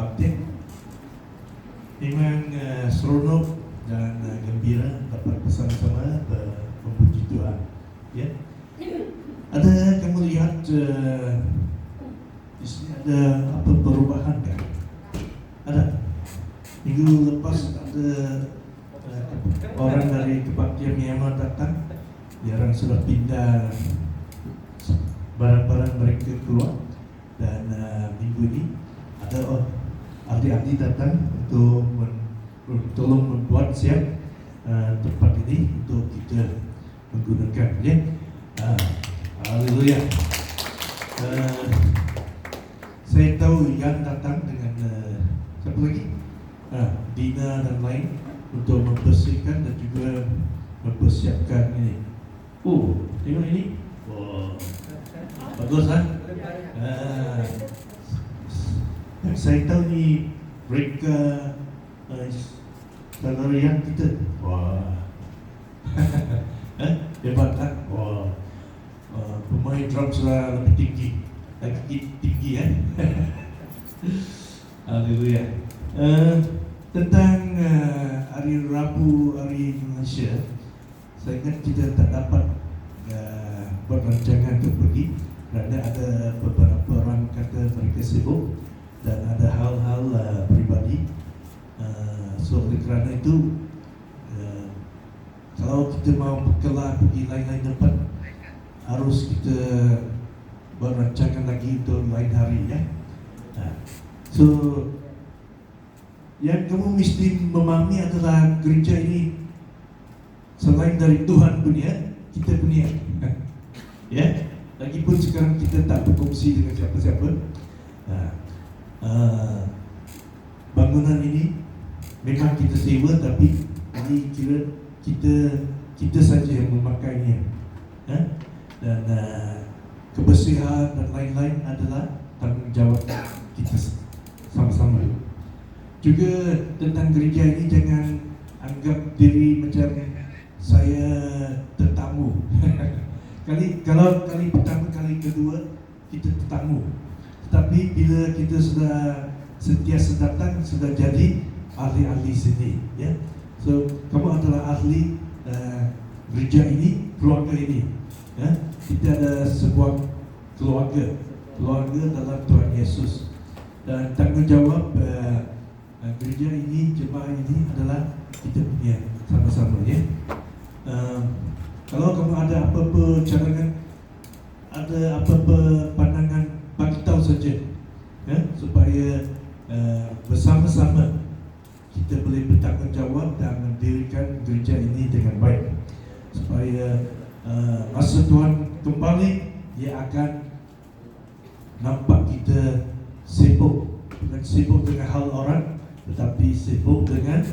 kebaktian. Memang seronok dan gembira dapat bersama-sama memuji Tuhan. Ya. Ada kamu lihat di sini ada apa perubahan kan? Ada. Minggu lepas ada orang dari kebaktian Myanmar datang. Diorang sudah pindah barang-barang mereka keluar. Dan minggu ini ada ahli-ahli datang untuk tolong membuat siap tempat ini untuk kita menggunakan. Ya, haleluya. Saya tahu yang datang dengan siapa lagi? Dina dan lain untuk membersihkan dan juga mempersiapkan ini. Tengok ini. Bagus kan? Saya tahu ni mereka saudara yang kita. Hebat kan? Pemain drum sudah lebih tinggi, lagi tinggi kan? Haleluya. Tentang hari Rabu, hari Malaysia, saya ingat kita tak dapat buat rancangan untuk pergi kerana ada beberapa orang kata mereka sibuk dan ada hal-hal pribadi. So oleh kerana itu kalau kita mau berkelah pergi lain-lain tempat, harus kita buat rancangan lagi untuk lain hari ya. So yang kamu mesti memahami adalah gereja ini selain dari Tuhan punya, kita punya. Ya, lagipun sekarang kita tak berkongsi dengan siapa-siapa. Bangunan ini memang kita sewa, tapi ini kira kita saja yang memakainya. Dan kebersihan dan lain-lain adalah tanggungjawab kita sama-sama. Juga tentang gereja ini, jangan anggap diri macam saya tetamu. Kalau kali pertama, kali kedua kita tetamu. Tetapi bila kita sudah sentiasa datang, sudah jadi ahli-ahli sini, ya. So kamu adalah ahli gereja ini, keluarga ini, ya. Kita ada sebuah keluarga dalam Tuhan Yesus, dan tanggungjawab gereja ini, jemaah ini adalah kita punya sama-sama, ya. Kalau kamu ada apa-apa cadangan, ada apa-apa pandangan, bagi tahu saja, ya, supaya bersama-sama kita boleh bertanggungjawab dan mendirikan gereja ini dengan baik, supaya masa Tuhan kembali, dia akan nampak kita sibuk, bukan sibuk dengan hal orang, tetapi sibuk dengan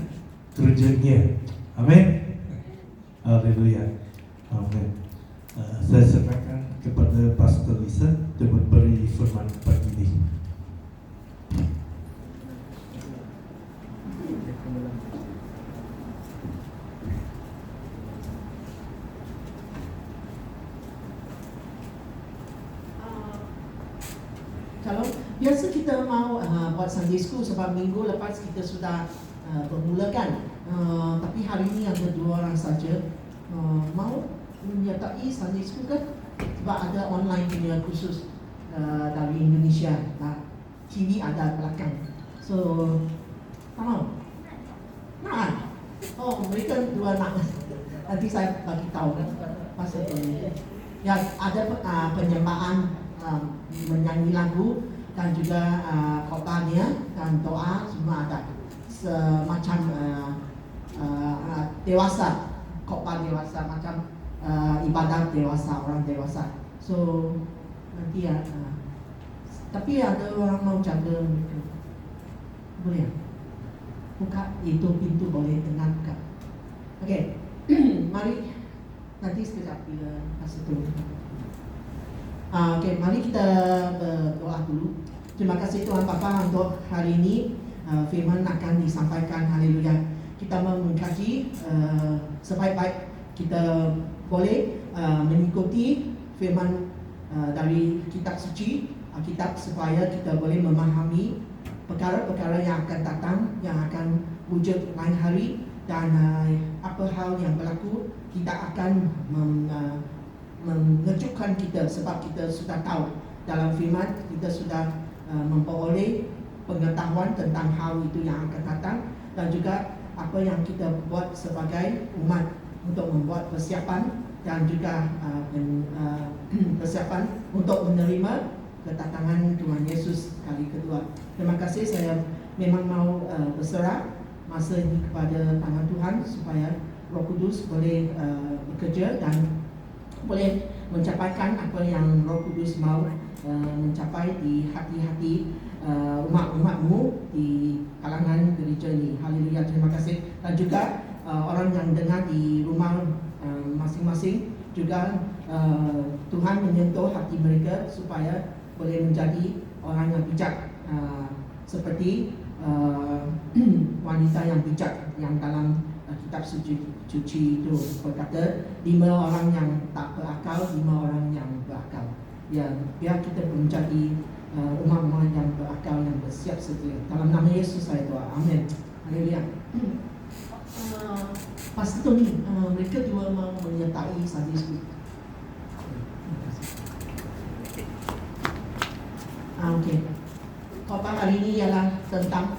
kerjanya. Amin. Haleluya. Amin. Saya serahkan kepada Pastor Lisa untuk memberi firman pagi ini. Kalau biasa kita mau buat Sunday School sebab minggu lepas kita sudah bermulakan, tapi hari ini ada 2 orang saja mau menyertai Sunday School kan? Sebab ada online punya khusus dari Indonesia, TV ada belakang. So, tak mau? Nak? Mereka 2 nak. Nanti saya bagi tahu kan pasal ini. Ya, ada penyembahan, menyanyi lagu dan juga khotbahnya dan doa semua ada. Semacam dewasa, khotbah dewasa, macam ibadat dewasa, orang dewasa. So nanti tapi ada orang mau jaga mereka, boleh? Buka itu pintu, boleh dengan buka. Okey. Mari nanti sekejap bila masa tu. Okey, mari kita berdoa dulu. Terima kasih Tuhan Bapa untuk hari ini, firman akan disampaikan. Haleluya. Kita mengkaji sebaik-baik kita boleh mengikuti firman dari kitab suci, kitab, supaya kita boleh memahami perkara-perkara yang akan datang, yang akan wujud lain hari, dan apa hal yang berlaku tidak akan mengejutkan kita, sebab kita sudah tahu dalam firman, kita sudah memperoleh pengetahuan tentang hal itu yang akan datang, dan juga apa yang kita buat sebagai umat untuk membuat persiapan dan juga persiapan untuk menerima kedatangan Tuhan Yesus kali kedua. Terima kasih, saya memang mau berserah masa ini kepada tangan Tuhan supaya Roh Kudus boleh bekerja dan boleh mencapaikan apa yang Roh Kudus mau mencapai di hati-hati umat-umatmu di kalangan gereja ini. Haleluya, terima kasih. Dan juga orang yang dengar di rumah masing-masing juga Tuhan menyentuh hati mereka supaya boleh menjadi orang yang bijak, seperti wanita yang bijak yang dalam kitab suci itu berkata 5 orang yang tak berakal, 5 orang yang berakal. Ya, biar kita menjadi umat-umat yang berakal, yang bersiap sedia. Dalam nama Yesus saya doa. Amin. Haleluya. Pastor Tony, mereka juga mau menyertai Sunday School. Okey. Khotbah hari ini ialah tentang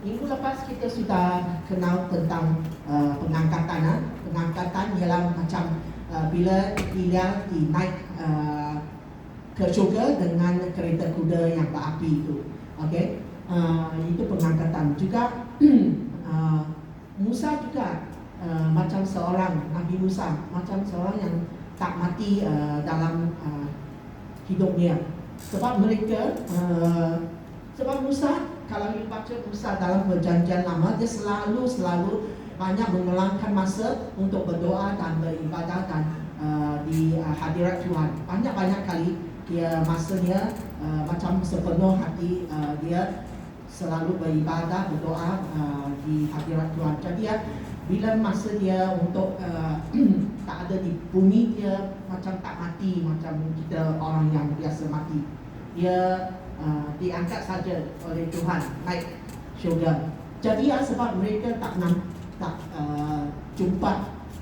minggu lepas kita sudah kenal tentang pengangkatan. Pengangkatan ialah macam bila Elia dinaik ke syurga dengan kereta kuda yang berapi itu. Okey. Itu pengangkatan. Juga Musa juga macam seorang Nabi Musa, macam seorang yang tak mati dalam hidupnya. Sebab mereka sebab Musa, kalau you baca Musa dalam perjanjian lama, dia selalu banyak meluangkan masa untuk berdoa dan beribadah dan di hadirat Tuhan. Banyak-banyak kali dia masanya macam sepenuh hati dia selalu beribadah, berdoa di hadirat Tuhan. Jadi bila masa dia untuk tak ada di bumi, dia macam tak mati, macam kita orang yang biasa mati. Dia diangkat saja oleh Tuhan naik syurga. Jadi sebab mereka tak jumpa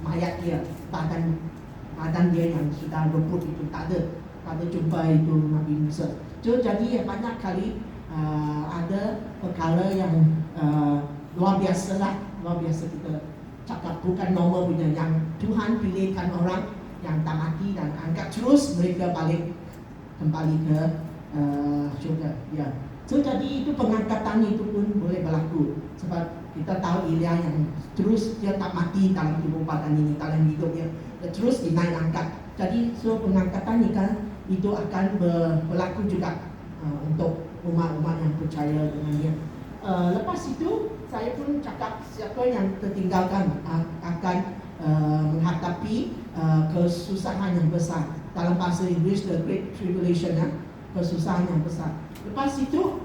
mayat dia, badan dia yang sudah luput itu tak ada jumpa itu Nabi Musa. Jadi banyak kali ada perkara yang luar biasa kita cakap, bukan normal punya, yang Tuhan pilihkan orang yang tak mati dan angkat terus mereka balik kembali ke syurga. Ya. Jadi itu pengangkatan itu pun boleh berlaku, sebab kita tahu Elia yang terus dia tak mati dalam tubuh badan ini, dalam hidupnya terus dinaik angkat. Jadi pengangkatan itu akan berlaku juga untuk umat-umat yang percaya dengannya. Lepas itu saya pun cakap siapa yang tertinggalkan akan menghadapi kesusahan yang besar. Dalam bahasa Inggeris, the Great Tribulation, kesusahan yang besar. Lepas itu,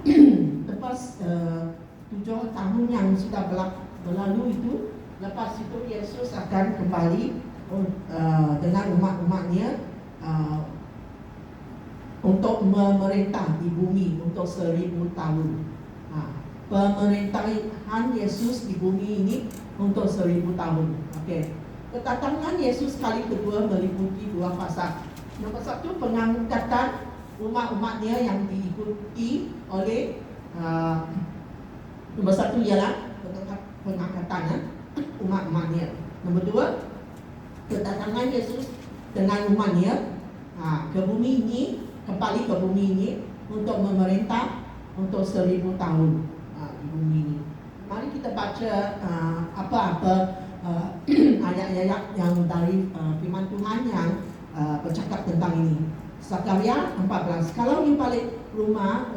lepas 7 tahun yang sudah berlalu itu, lepas itu Yesus akan kembali dengan umat-umatnya untuk memerintah di bumi untuk 1000 tahun. Pemerintahan Yesus di bumi ini untuk 1000 tahun. Okey. Kedatangan Yesus kali kedua meliputi 2 fasa. Nombor 1, pengangkatan umat-umatnya yang diikuti oleh nombor 1 ialah pengangkatan umat-umatnya. Nombor 2, kedatangan Yesus dengan umatnya ke bumi ini, kembali ke bumi ini untuk memerintah untuk 1000 tahun di bumi ini. Mari kita baca apa-apa ayat-ayat yang dari firman Tuhan yang bercakap tentang ini. Zakaria 14. Kalau you balik rumah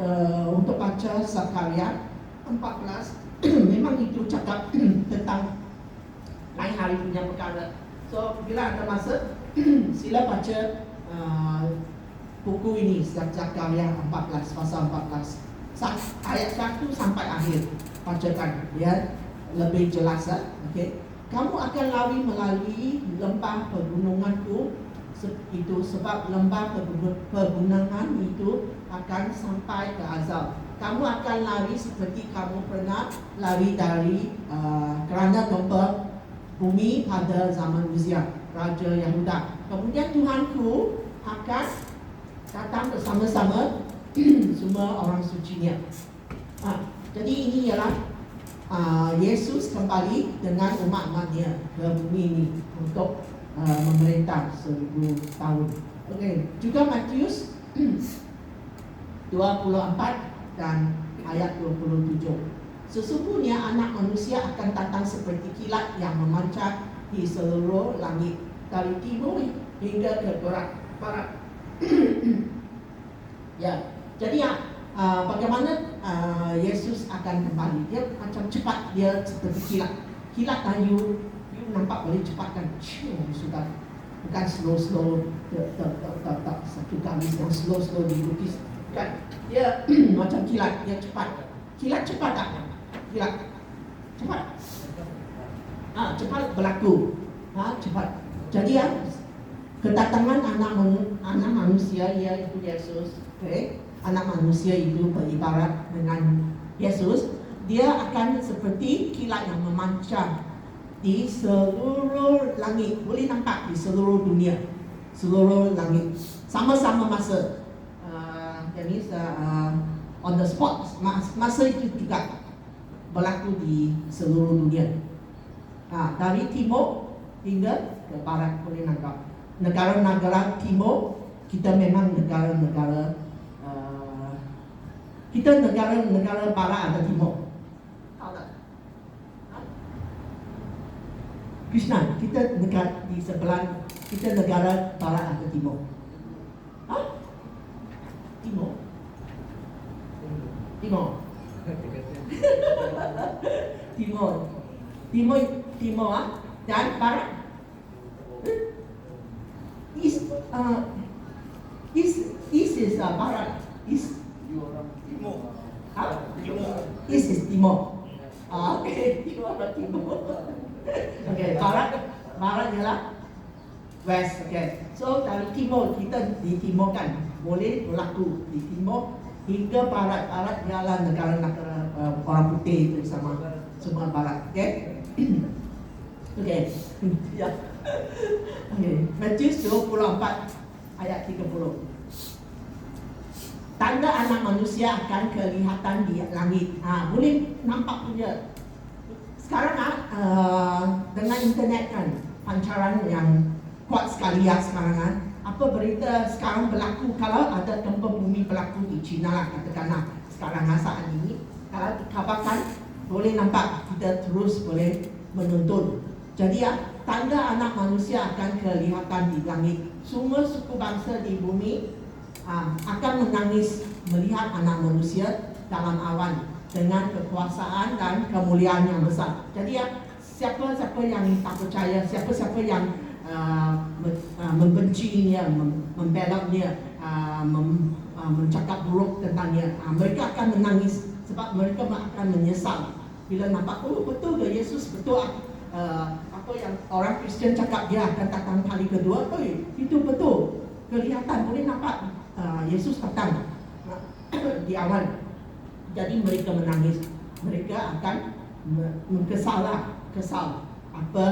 untuk baca Zakaria 14, memang itu cakap tentang lain hari punya perkara. So bila ada masa, sila baca buku ini, Zakaria 14, pasal 14, ayat 1 sampai akhir. Bacakan, biar lebih jelas. Okay? Kamu akan lari melalui lembah pegununganku itu, sebab lembah pegunungan itu akan sampai ke Azal. kamu akan lari seperti kamu pernah lari dari kerana gempa bumi pada zaman Uzia, Raja Yahuda. Kemudian Tuhanku akan datang bersama-sama semua orang sucinya. Jadi ini ialah Yesus kembali dengan umat-umatnya ke bumi ini untuk memerintah 1000 tahun. Okay. Juga Matius 24 dan ayat 27. Sesungguhnya anak manusia akan datang seperti kilat yang memancar di seluruh langit, dari timur hingga ke barat. Ya, jadi bagaimana Yesus akan kembali? Dia macam cepat, dia seperti kilat. Kilat you nampak boleh cepat kan? Sudah, bukan slow, tak satu garis yang slow dilukis. Kan? Dia macam kilat, dia cepat. Kilat cepat tak? Kilat cepat. Cepat berlaku. Cepat. Jadi kedatangan anak manusia iaitu Yesus. Okay? Anak manusia itu beribarat dengan Yesus. Dia akan seperti kilat yang memancar di seluruh langit. Boleh nampak di seluruh dunia, seluruh langit. Sama-sama masa. Jadi on the spot, masa itu juga berlaku di seluruh dunia. Dari timur hingga ke barat, boleh nampak. Negara-negara timur, kita memang negara-negara barat atau timur. Tahu tak? Krishna, kita negara di sebelah, kita negara barat atau timur? Timur. Dan barat. East is barat. East is timur. Okay, timur. Okay, barat ialah west. Okay, so dari timur, kita di timur kan boleh berlaku di timur hingga barat. Barat ialah negara-negara orang putih itu sama semua barat. Okay. Okay. Ya. Okay. Matius 24 ayat 30. Tanda anak manusia akan kelihatan di langit. Boleh nampak punya. Sekarang dengan internet kan, pancaran yang kuat sekali sekarang apa berita sekarang berlaku kalau ada gempa bumi berlaku di China lah, katakanlah sekarang saat ini, kalau dikabarkan boleh nampak, kita terus boleh menonton. Jadi tanda anak manusia akan kelihatan di langit. Semua suku bangsa di bumi akan menangis melihat anak manusia dalam awan dengan kekuasaan dan kemuliaan yang besar. Jadi siapa-siapa yang tak percaya, siapa-siapa yang membencinya, membelaknya, mencakap buruk tentangnya, mereka akan menangis sebab mereka akan menyesal bila nampak, betul ke Yesus, betul apa yang orang Kristian cakap dia akan datang kali kedua, itu betul, kelihatan, boleh nampak Yesus datang di awal. Jadi mereka menangis, mereka akan kesal apa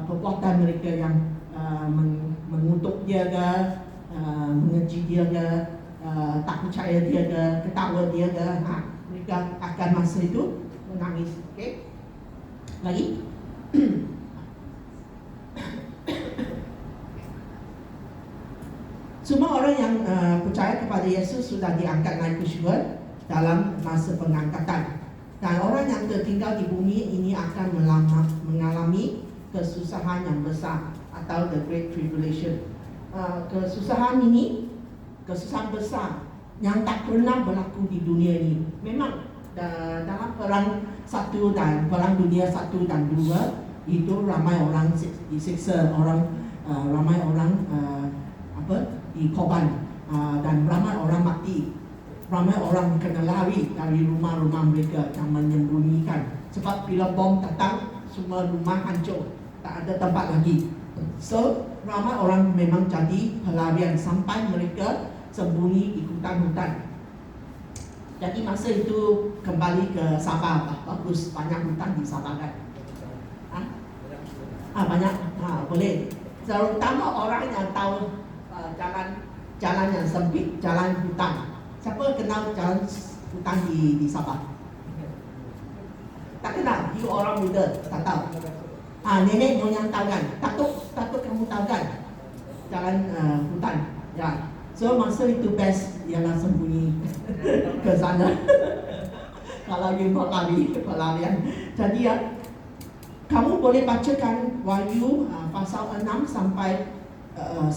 perbuatan mereka yang mengutuk dia ke, mengeji dia ke, tak percaya dia ke, ketawa dia ke. Mereka akan masa itu menangis. Okay? Lagi? Semua orang yang percaya kepada Yesus sudah diangkat naik ke syurga dalam masa pengangkatan. Dan orang yang tertinggal di bumi ini akan mengalami kesusahan yang besar atau the Great Tribulation. Kesusahan ini, kesusahan besar yang tak pernah berlaku di dunia ini. Memang dalam perang satu dan perang dunia 1 dan 2 itu ramai orang disiksa, ramai orang dikorban, dan ramai orang mati, ramai orang kena lari dari rumah-rumah mereka yang menyembunyikan. Sebab bila bom datang, semua rumah hancur, tak ada tempat lagi. So ramai orang memang jadi pelarian sampai mereka sembunyi di hutan-hutan. Jadi masa itu kembali ke Sabah, bagus, banyak hutan di Sabah kan? Banyak, boleh. Terutama orang yang tahu jalan yang sempit, jalan hutan. Siapa kenal jalan hutan di Sabah? Tak kenal, you orang muda, tak tahu. Nenek moyang tahu kan? Takut kamu tahu kan? Jalan hutan, ya. So masa itu best ialah sembunyi ke sana. Kalau you mau lari, pelarian. Jadi ya, kamu boleh bacakan Wahyu pasal 6 sampai 10.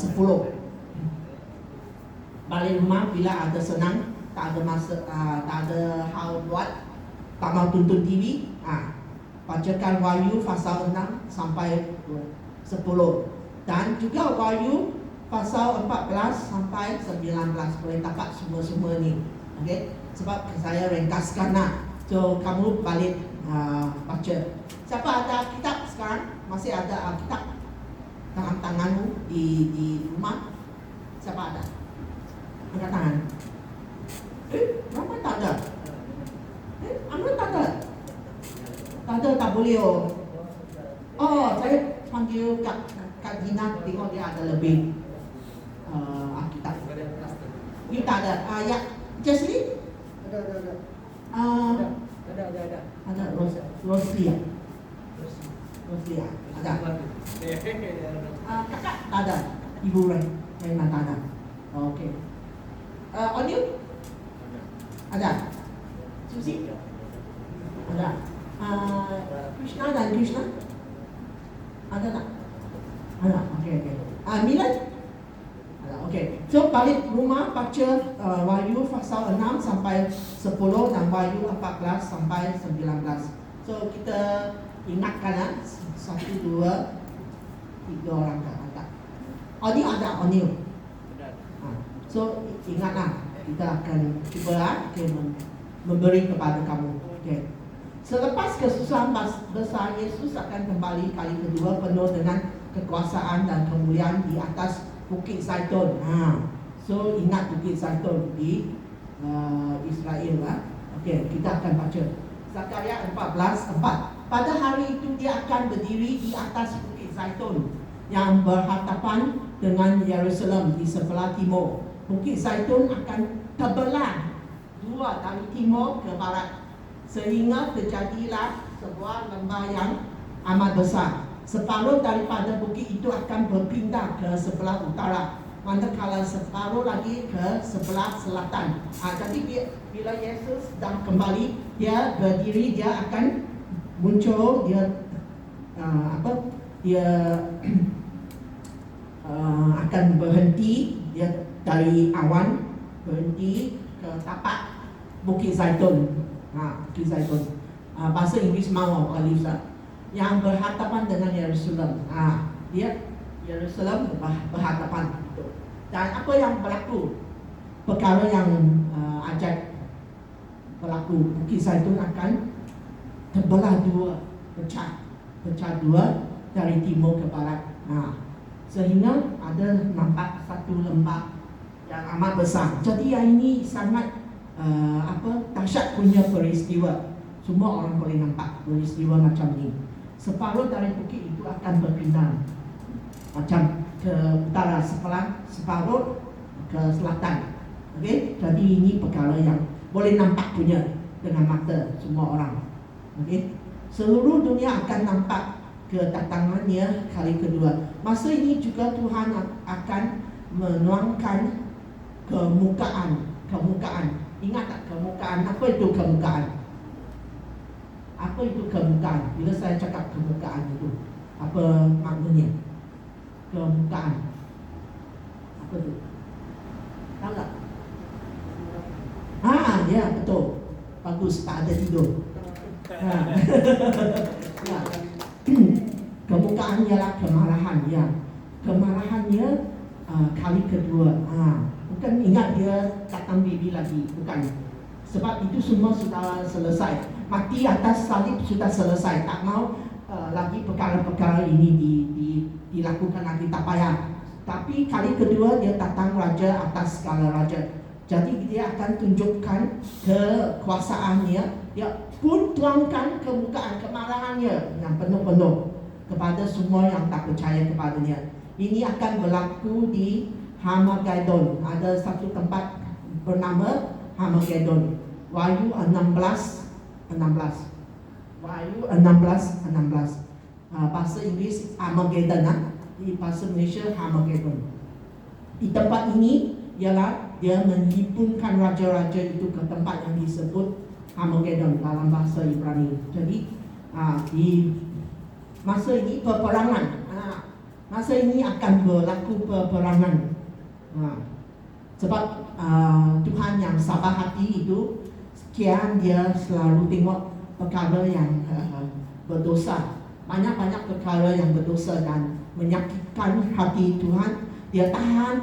Balik rumah bila ada senang, tak ada masa, tak ada hal buat, tak mau tuntut TV, bacakan Wahyu pasal 6 sampai 10. Dan juga Wahyu pasal 14 sampai 19, boleh dapat semua-semua ni. Okay? Sebab saya ringkaskan lah. So kamu balik baca. Siapa ada kitab sekarang? Masih ada kitab dalam tanganmu di rumah? Siapa ada? Angkat tangan. Kenapa tak ada? Apa tak ada? Tak ada, tak boleh saya panggil Kak Gina, tengok dia ada lebih kitab. You tak ada? Ya, Jesslyn? Ada. Ada Rosli ya? Rosli ya? Ada. Kakak tak ada? Ibu Raina tak ada? Okey. Onyu? Ada. Susi? Ada. Krishna dan Krishna? Ada tak? Ada. Okey. Milan? Ada. Okey. So balik rumah baca Wahyu pasal 6 sampai 10 dan Wahyu 14 sampai 19. So kita ingatkan 1, 2, 3 orang ada. Onyu ada. So ingatlah, kita akan cuba memberi kepada kamu. Okay. Selepas kesusahan besar, Yesus akan kembali kali kedua penuh dengan kekuasaan dan kemuliaan di atas Bukit Zaitun. So ingat Bukit Zaitun di Israel lah. Okay, kita akan baca Zakaria 14:4. Pada hari itu dia akan berdiri di atas Bukit Zaitun yang berhadapan dengan Yerusalem di sebelah timur. Bukit Zaitun akan terbelah dua dari timur ke barat, sehingga terjadilah sebuah lembah yang amat besar. Separuh daripada bukit itu akan berpindah ke sebelah utara, manakala separuh lagi ke sebelah selatan. Jadi bila Yesus dah kembali, dia berdiri, dia akan muncul, dia akan berhenti, dia dari awan berhenti ke tapak Bukit Zaitun. Bukit Zaitun. Bahasa Inggeris Mount of Olives yang berhadapan dengan Yerusalem. Dia Yerusalem berhadapan. Dan apa yang berlaku? Perkara yang ajaib berlaku. Bukit Zaitun akan terbelah dua, pecah dua dari timur ke barat. Sehingga ada nampak satu lembah yang amat besar. Jadi yang ini sangat dahsyat punya peristiwa. Semua orang boleh nampak peristiwa macam ini. Separuh dari bukit itu akan berpindah macam ke utara, separuh ke selatan. Okey, jadi ini perkara yang boleh nampak punya dengan mata semua orang. Okey, seluruh dunia akan nampak kedatangannya kali kedua. Masa ini juga Tuhan akan menuangkan kemukaan. Ingat tak kemukaan? Apa itu kemukaan? Apa itu kemukaan? Bila saya cakap kemukaan itu, apa maknanya? Kemukaan. Apa itu? Tahu tak? Ya betul. Bagus, tak ada tidur. Kemukaan ialah kemarahan, ya. Kemarahannya kali kedua. Bukan ingat dia datang baby lagi, bukan. Sebab itu semua sudah selesai. Mati atas salib sudah selesai. Tak mau lagi perkara-perkara ini dilakukan lagi, tak payah. Tapi kali kedua dia datang raja atas segala raja. Jadi dia akan tunjukkan kekuasaannya. Dia pun tuangkan kemukaan kemarahannya yang penuh-penuh kepada semua yang tak percaya kepadanya. Ini akan berlaku di Hamagedon. Ada satu tempat bernama Hamagedon. Wahyu 16:16. Wahyu 16:16. Bahasa Inggeris Armageddon, di bahasa Malaysia Hamagedon. Di tempat ini ialah dia menghimpunkan raja-raja itu ke tempat yang disebut Hamagedon dalam bahasa Ibrani. Jadi di masa ini peperangan. Masa ini akan berlaku peperangan. Sebab Tuhan yang sabar hati itu, sekian dia selalu tengok perkara yang berdosa. Banyak-banyak perkara yang berdosa dan menyakitkan hati Tuhan. Dia tahan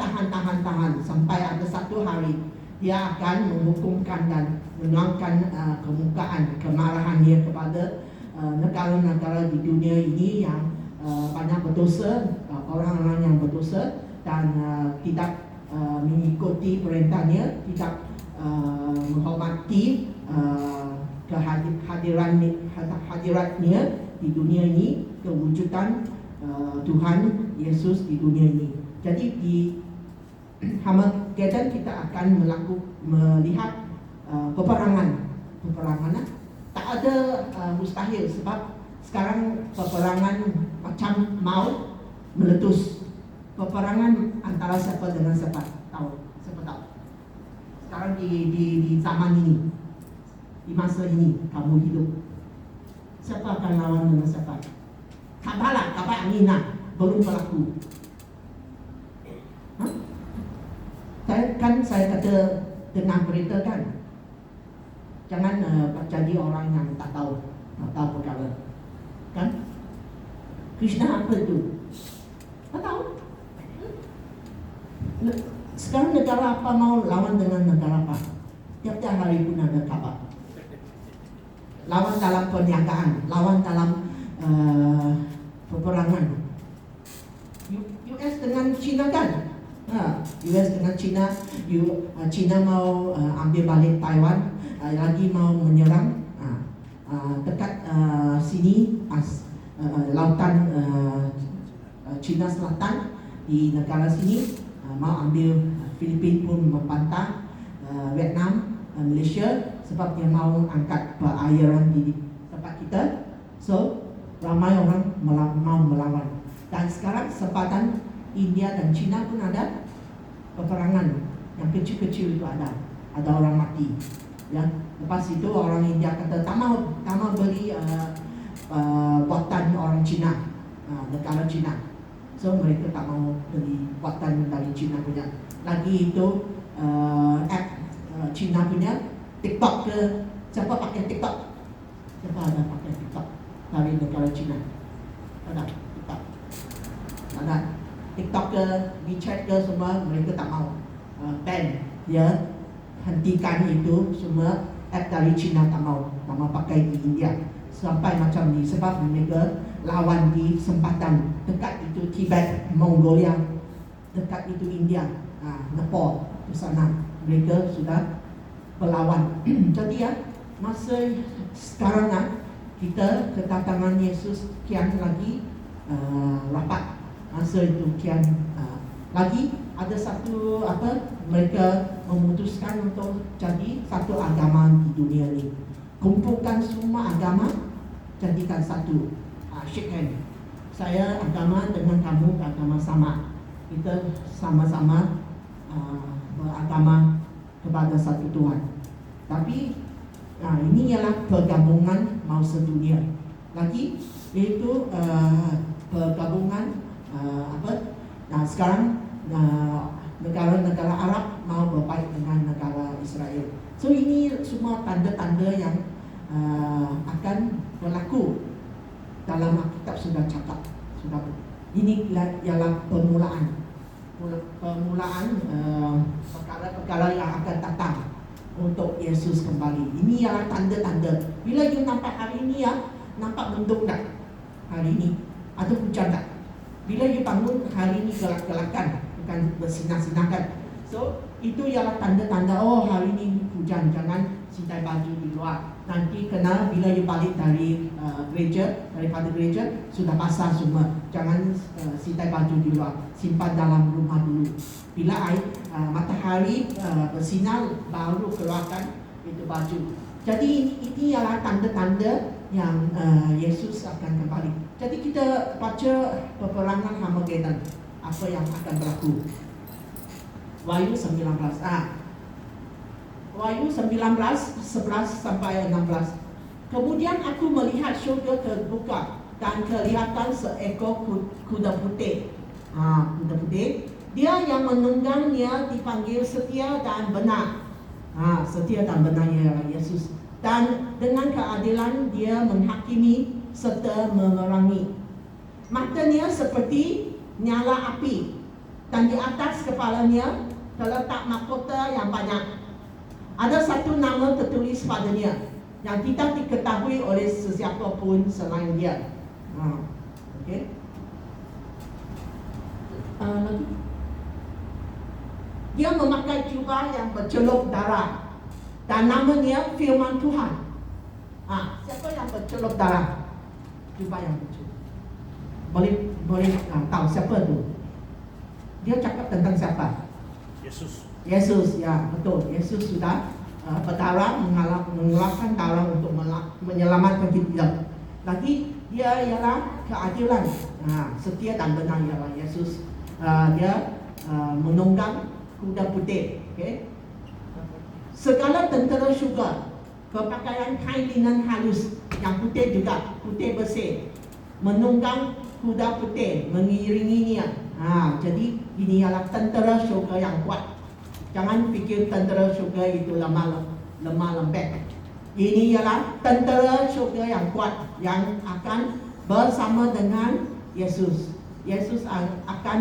sampai ada satu hari dia akan menghukumkan dan menuangkan kemukaan kemarahannya kepada negara-negara di dunia ini yang banyak berdosa, orang-orang yang berdosa dan tidak mengikuti perintahnya, tidak menghormati hadiratnya di dunia ini, kewujudan Tuhan Yesus di dunia ini. Jadi di Hamagedon kita akan melihat peperangan. Tak ada mustahil, sebab sekarang peperangan macam mau meletus. Peperangan antara siapa dengan siapa tahu? Siapa tahu? Sekarang di zaman ini, di masa ini kamu hidup, siapa akan lawan dengan siapa? Kabar Amina belum berlaku. Saya kata dengar berita kan, jangan jadi orang yang tak tahu perkara, kan? Krishna apa itu? Tak tahu. Sekarang negara apa mau lawan dengan negara apa? Tiap-tiap hari pun ada kabar. Lawan dalam perniagaan, lawan dalam peperangan. US dengan China kan? US dengan China, China mau ambil balik Taiwan, lagi mau menyerang dekat sini lautan China Selatan, di negara sini mau ambil Filipina pun membantah Vietnam, Malaysia, sebab dia mau angkat perairan di tempat kita. So ramai orang mau melawan. Dan sekarang sepatan India dan China pun ada peperangan yang kecil-kecil itu ada orang mati. Ya, lepas itu orang India kata tak mau beli buatan orang Cina, negara Cina. So mereka tak mau beli buatan dari Cina punya. Lagi itu app Cina punya TikTok ke, siapa pakai TikTok? Siapa ada pakai TikTok dari negara Cina? Ada TikTok? Ada TikTok ke, WeChat ke, semua mereka tak mau ban. Dia hentikan itu semua app dari Cina, tak mau pakai di India. Sampai macam ni sebab mereka lawan di sempatan dekat itu Tibet, Mongolia, dekat itu India, Nepal, di sana mereka sudah berlawan. Jadi ya, masa sekarang kita kedatangan Yesus kian lagi rapat. Masa itu kian lagi ada satu mereka memutuskan untuk jadi satu agama di dunia ini. Kumpulkan semua agama, jadikan satu. Shake hand. Saya agama dengan kamu agama sama. Kita sama-sama beragama kepada satu Tuhan. Tapi ini ialah pergabungan mau sedunia. Lagi iaitu pergabungan sekarang negara-negara Arab mau berbaik dengan negara Israel. So ini semua tanda-tanda yang akan berlaku dalam Alkitab sudah cakap. Ini ialah permulaan perkara-perkara yang akan datang untuk Yesus kembali. Ini ialah tanda-tanda. Bila you nampak hari ini nampak mendung tak? Hari ini ada hujan tak? Bila you bangun hari ini gelap-gelakan, bukan bersinar-sinarkan. So Itu ialah tanda-tanda, oh hari ini hujan, jangan sitai baju di luar. Nanti kena bila you balik dari daripada gereja sudah basah semua. Jangan sitai baju di luar, simpan dalam rumah dulu. Bila matahari bersinar baru keluarkan itu baju. Jadi ini ialah tanda-tanda yang Yesus akan kembali. Jadi kita baca peperangan Harmageddon, apa yang akan berlaku. Wahyu 19. Wahyu 19, 11 sampai 16. Kemudian aku melihat syurga terbuka dan kelihatan seekor kuda putih. Kuda putih. Dia yang menunggangnya dipanggil setia dan benar. Setia dan benar ialah Yesus. Dan dengan keadilan dia menghakimi serta memerangi. Matanya seperti nyala api, dan di atas kepalanya terletak mahkota yang banyak. Ada satu nama tertulis padanya yang tidak diketahui oleh sesiapa pun selain dia. Okey. Lagi. Dia memakai jubah yang bercelup darah dan namanya Firman Tuhan. Siapa yang bercelup darah? Jubah yang bercelup. Boleh tahu siapa tu? Dia cakap tentang siapa? Yesus, ya betul. Yesus sudah berdarah, mengeluarkan darah untuk menyelamatkan kita. Lagi dia ialah keadilan, setia dan benar ialah Yesus. Dia menunggang kuda putih. Okay? Segala tentera syurga berpakaian kain linen halus yang putih juga, putih bersih, menunggang kuda putih mengiringinya. Jadi ini ialah tentera syurga yang kuat. Jangan fikir tentera syurga itu lemah lembek. Ini ialah tentera syurga yang kuat, yang akan bersama dengan Yesus. Yesus akan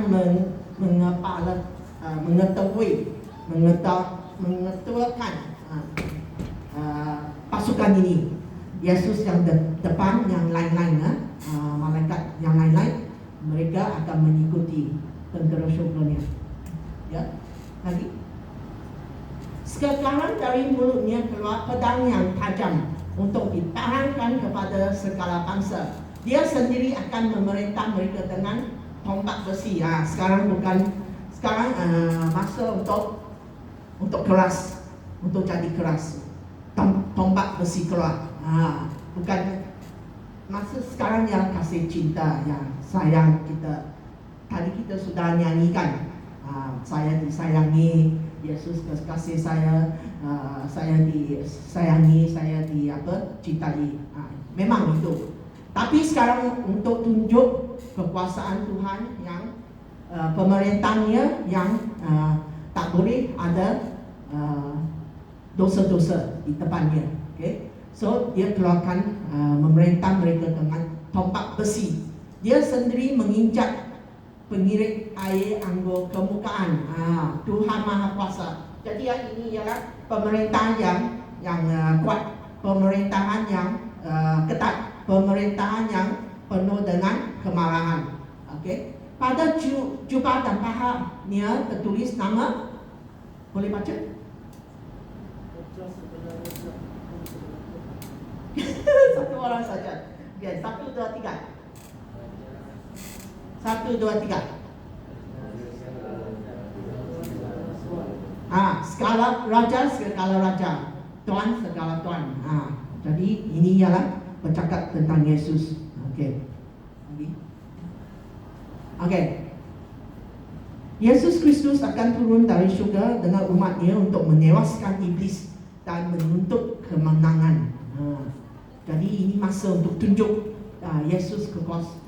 mengetuakan pasukan ini. Yesus yang depan, yang lain-lain, malaikat yang lain-lain, mereka akan mengikuti tentera syurganya. Ya, lagi. Sekarang dari mulutnya keluar pedang yang tajam untuk ditarangkan kepada segala bangsa. Dia sendiri akan memerintah mereka dengan tombak besi. Sekarang masa untuk keras, untuk jadi keras. Tombak besi keluar. Bukan masa sekarang yang kasih cinta, yang sayang kita. Tadi kita sudah nyanyikan, saya disayangi, Yesus kasih saya disayangi, saya cintai. Memang itu. Tapi sekarang untuk tunjuk kekuasaan Tuhan yang pemerintahnya yang tak boleh ada dosa-dosa di depannya. Okay? So dia keluarkan memerintah mereka dengan tombak besi. Dia sendiri menginjak pengirit air anggur kemukaan. Tuhan Maha Kuasa. Jadi yang ini ialah pemerintahan yang kuat, pemerintahan yang ketat, pemerintahan yang penuh dengan kemarahan. Okey. Pada jubah dan pahanya tertulis nama. Boleh baca? Satu orang saja. Okay, 1, 2, 3. 1, 2, 3. Segala raja, tuan segala tuan. Jadi ini ialah bercakap tentang Yesus. Okey. Yesus Kristus akan turun dari syurga dengan umatnya untuk menewaskan iblis dan menuntut kemenangan. Jadi ini masa untuk tunjuk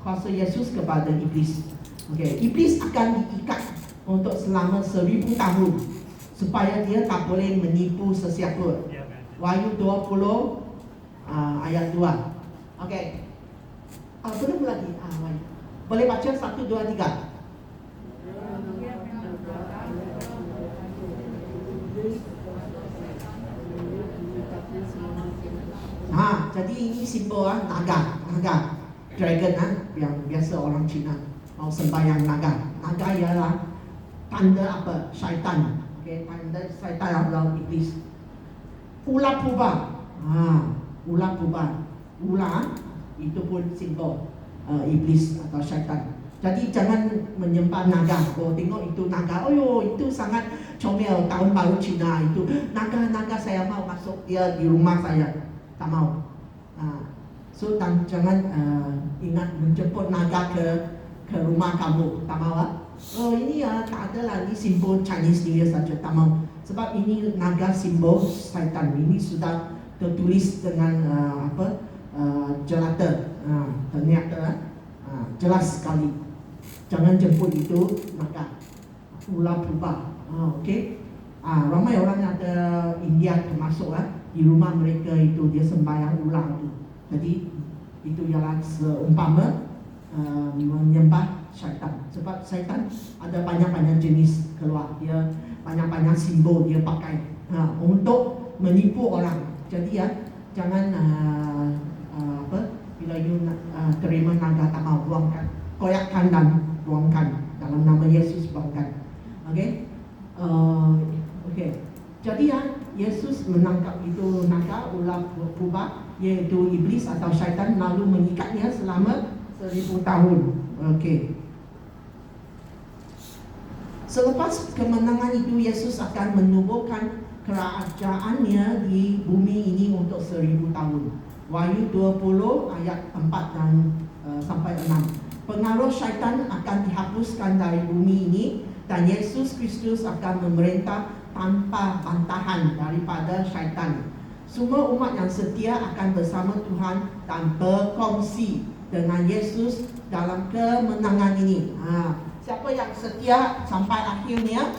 kuasa Yesus kepada iblis. Iblis akan diikat untuk selama 1000 tahun supaya dia tak boleh menipu sesiapa. Wahyu 20 ayat 2. Belum lagi. Boleh baca 1, 2, 3. Jadi ini simbol naga, dragon, yang biasa orang Cina mau sembahyang naga. Naga ialah tanda apa? Syaitan. Okey, tanda syaitan adalah iblis. Ular purba. Ular purba. Ular itu pun simbol iblis atau syaitan. Jadi jangan menyembah naga. Oh, tengok itu naga. Oh yo, itu sangat comel tahun baru Cina itu. Naga saya mau masuk dia di rumah saya. Tak mau. So jangan ingat menjemput naga ke rumah kamu. Tak mau. Oh ini tak ada lah, ini simbol Chinese New Year saja. Tak mau. Sebab ini naga simbol syaitan. Ini sudah tertulis dengan jelata, ternyata jelas sekali. Jangan jemput itu naga, ular purba. Okey. Ramai orang ada India termasuk di rumah mereka itu dia sembahyang ular itu. Jadi itu ialah seumpama menyembah syaitan. Sebab syaitan ada banyak-banyak jenis keluar. Dia banyak-banyak simbol dia pakai untuk menipu orang. Jadi jangan bila you terima naga tak mau, buangkan, koyakkan dan buangkan dalam nama Yesus, buangkan. Okey. Okey. Jadi Yesus menangkap itu naga, ular purba, iaitu iblis atau syaitan, lalu mengikatnya selama 1000 tahun. Okey. Selepas kemenangan itu, Yesus akan menubuhkan kerajaannya di bumi ini untuk 1000 tahun. Wahyu 20 ayat 4 dan sampai 6. Pengaruh syaitan akan dihapuskan dari bumi ini dan Yesus Kristus akan memerintah tanpa bantahan daripada syaitan. Semua umat yang setia akan bersama Tuhan dan berkongsi dengan Yesus dalam kemenangan ini. Siapa yang setia sampai akhirnya